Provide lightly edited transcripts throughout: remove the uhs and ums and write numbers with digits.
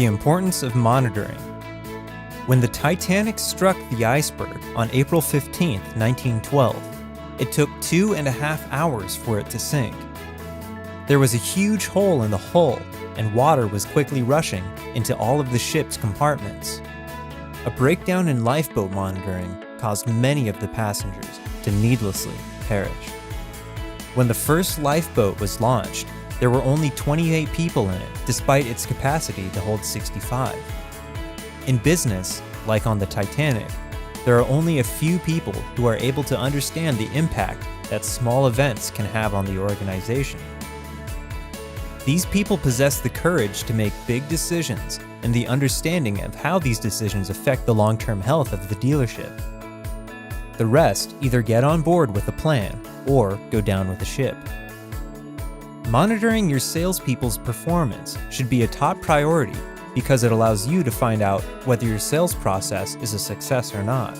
The importance of monitoring. When the Titanic struck the iceberg on April 15, 1912, it took 2.5 hours for it to sink. There was a huge hole in the hull, and water was quickly rushing into all of the ship's compartments. A breakdown in lifeboat monitoring caused many of the passengers to needlessly perish. When the first lifeboat was launched, there were only 28 people in it, despite its capacity to hold 65. In business, like on the Titanic, there are only a few people who are able to understand the impact that small events can have on the organization. These people possess the courage to make big decisions and the understanding of how these decisions affect the long-term health of the dealership. The rest either get on board with a plan or go down with the ship. Monitoring your salespeople's performance should be a top priority because it allows you to find out whether your sales process is a success or not.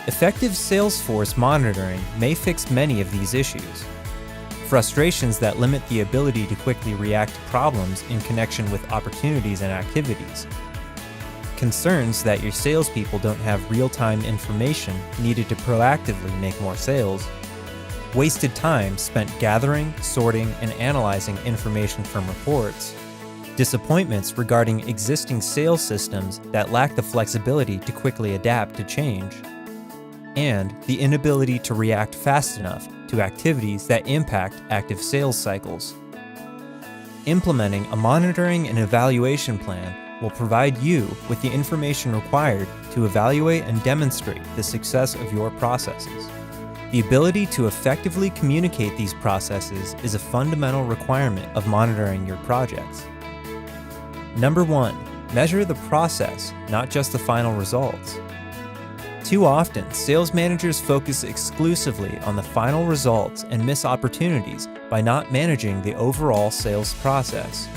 Effective sales force monitoring may fix many of these issues. Frustrations that limit the ability to quickly react to problems in connection with opportunities and activities. Concerns that your salespeople don't have real-time information needed to proactively make more sales. Wasted time spent gathering, sorting, and analyzing information from reports. Disappointments regarding existing sales systems that lack the flexibility to quickly adapt to change. And the inability to react fast enough to activities that impact active sales cycles. Implementing a monitoring and evaluation plan will provide you with the information required to evaluate and demonstrate the success of your processes. The ability to effectively communicate these processes is a fundamental requirement of monitoring your projects. Number 1, measure the process, not just the final results. Too often, sales managers focus exclusively on the final results and miss opportunities by not managing the overall sales process.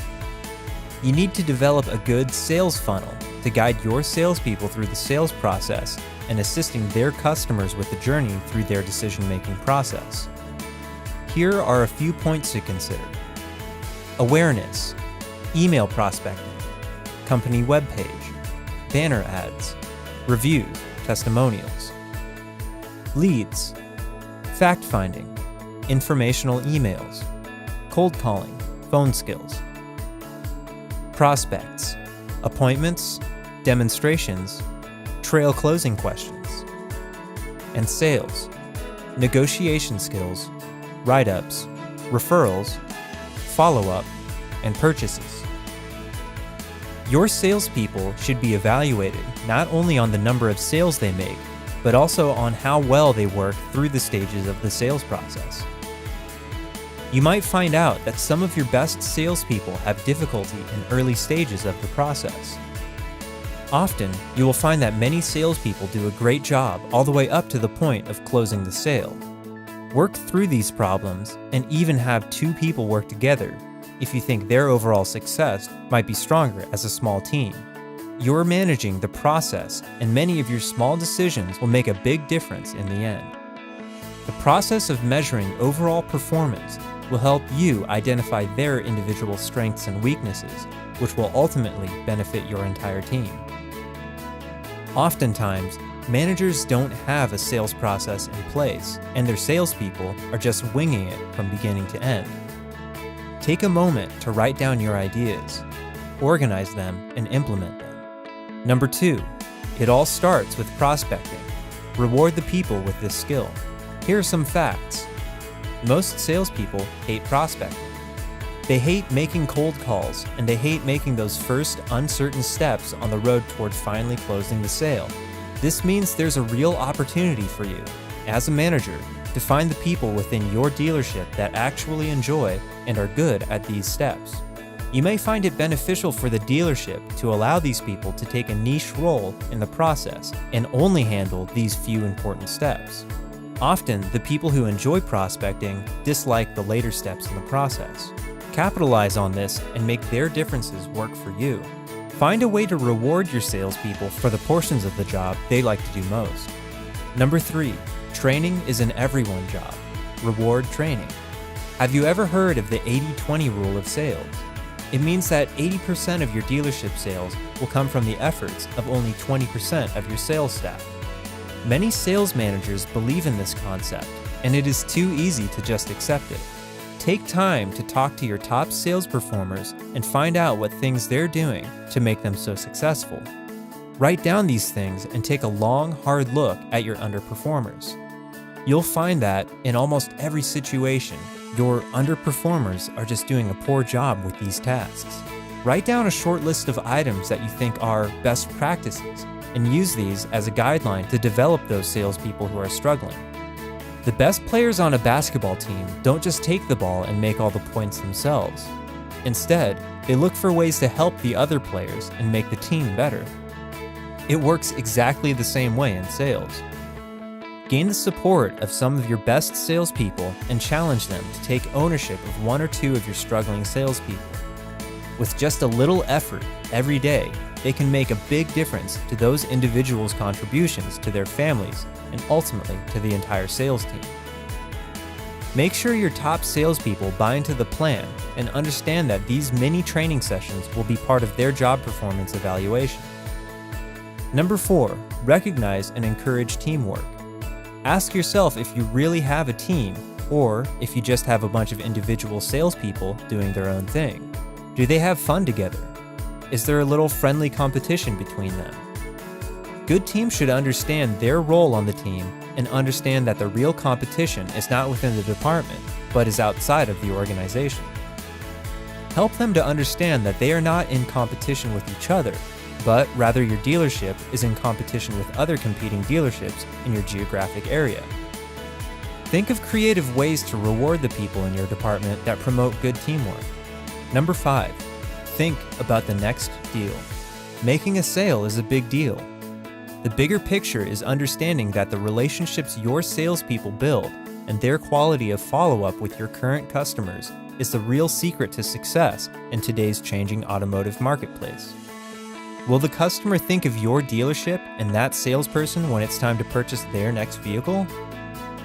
You need to develop a good sales funnel to guide your salespeople through the sales process and assisting their customers with the journey through their decision-making process. Here are a few points to consider. Awareness, email prospecting, company webpage, banner ads, reviews, testimonials. Leads, fact-finding, informational emails, cold calling, phone skills. Prospects, appointments, demonstrations, trail closing questions. And sales, negotiation skills, write-ups, referrals, follow-up, and purchases. Your salespeople should be evaluated not only on the number of sales they make, but also on how well they work through the stages of the sales process. You might find out that some of your best salespeople have difficulty in early stages of the process. Often, you will find that many salespeople do a great job all the way up to the point of closing the sale. Work through these problems and even have 2 people work together if you think their overall success might be stronger as a small team. You're managing the process, and many of your small decisions will make a big difference in the end. The process of measuring overall performance will help you identify their individual strengths and weaknesses, which will ultimately benefit your entire team. Oftentimes, managers don't have a sales process in place, and their salespeople are just winging it from beginning to end. Take a moment to write down your ideas, organize them, and implement them. Number 2, it all starts with prospecting. Reward the people with this skill. Here are some facts. Most salespeople hate prospecting. They hate making cold calls, and they hate making those first uncertain steps on the road toward finally closing the sale. This means there's a real opportunity for you, as a manager, to find the people within your dealership that actually enjoy and are good at these steps. You may find it beneficial for the dealership to allow these people to take a niche role in the process and only handle these few important steps. Often, the people who enjoy prospecting dislike the later steps in the process. Capitalize on this and make their differences work for you. Find a way to reward your salespeople for the portions of the job they like to do most. Number 3, training is an everyone job. Reward training. Have you ever heard of the 80-20 rule of sales? It means that 80% of your dealership sales will come from the efforts of only 20% of your sales staff. Many sales managers believe in this concept, and it is too easy to just accept it. Take time to talk to your top sales performers and find out what things they're doing to make them so successful. Write down these things and take a long, hard look at your underperformers. You'll find that in almost every situation, your underperformers are just doing a poor job with these tasks. Write down a short list of items that you think are best practices and use these as a guideline to develop those salespeople who are struggling. The best players on a basketball team don't just take the ball and make all the points themselves. Instead, they look for ways to help the other players and make the team better. It works exactly the same way in sales. Gain the support of some of your best salespeople and challenge them to take ownership of one or two of your struggling salespeople. With just a little effort every day, they can make a big difference to those individuals' contributions to their families and ultimately to the entire sales team. Make sure your top salespeople buy into the plan and understand that these mini training sessions will be part of their job performance evaluation. Number 4, recognize and encourage teamwork. Ask yourself if you really have a team or if you just have a bunch of individual salespeople doing their own thing. Do they have fun together? Is there a little friendly competition between them? Good teams should understand their role on the team and understand that the real competition is not within the department, but is outside of the organization. Help them to understand that they are not in competition with each other, but rather your dealership is in competition with other competing dealerships in your geographic area. Think of creative ways to reward the people in your department that promote good teamwork. Number 5, think about the next deal. Making a sale is a big deal. The bigger picture is understanding that the relationships your salespeople build and their quality of follow-up with your current customers is the real secret to success in today's changing automotive marketplace. Will the customer think of your dealership and that salesperson when it's time to purchase their next vehicle?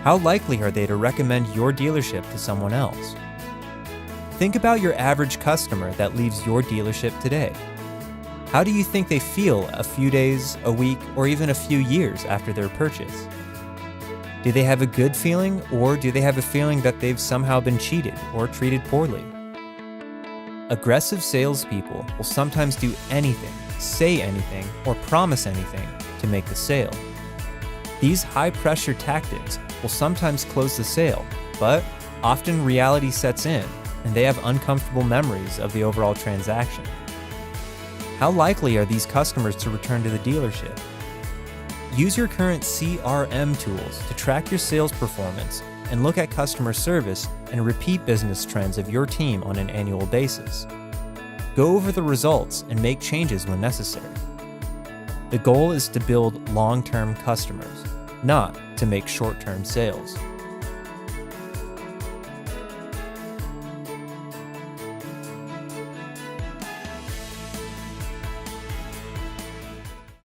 How likely are they to recommend your dealership to someone else? Think about your average customer that leaves your dealership today. How do you think they feel a few days, a week, or even a few years after their purchase? Do they have a good feeling, or do they have a feeling that they've somehow been cheated or treated poorly? Aggressive salespeople will sometimes do anything, say anything, or promise anything to make the sale. These high-pressure tactics will sometimes close the sale, but often reality sets in, and they have uncomfortable memories of the overall transaction. How likely are these customers to return to the dealership? Use your current CRM tools to track your sales performance and look at customer service and repeat business trends of your team on an annual basis. Go over the results and make changes when necessary. The goal is to build long-term customers, not to make short-term sales.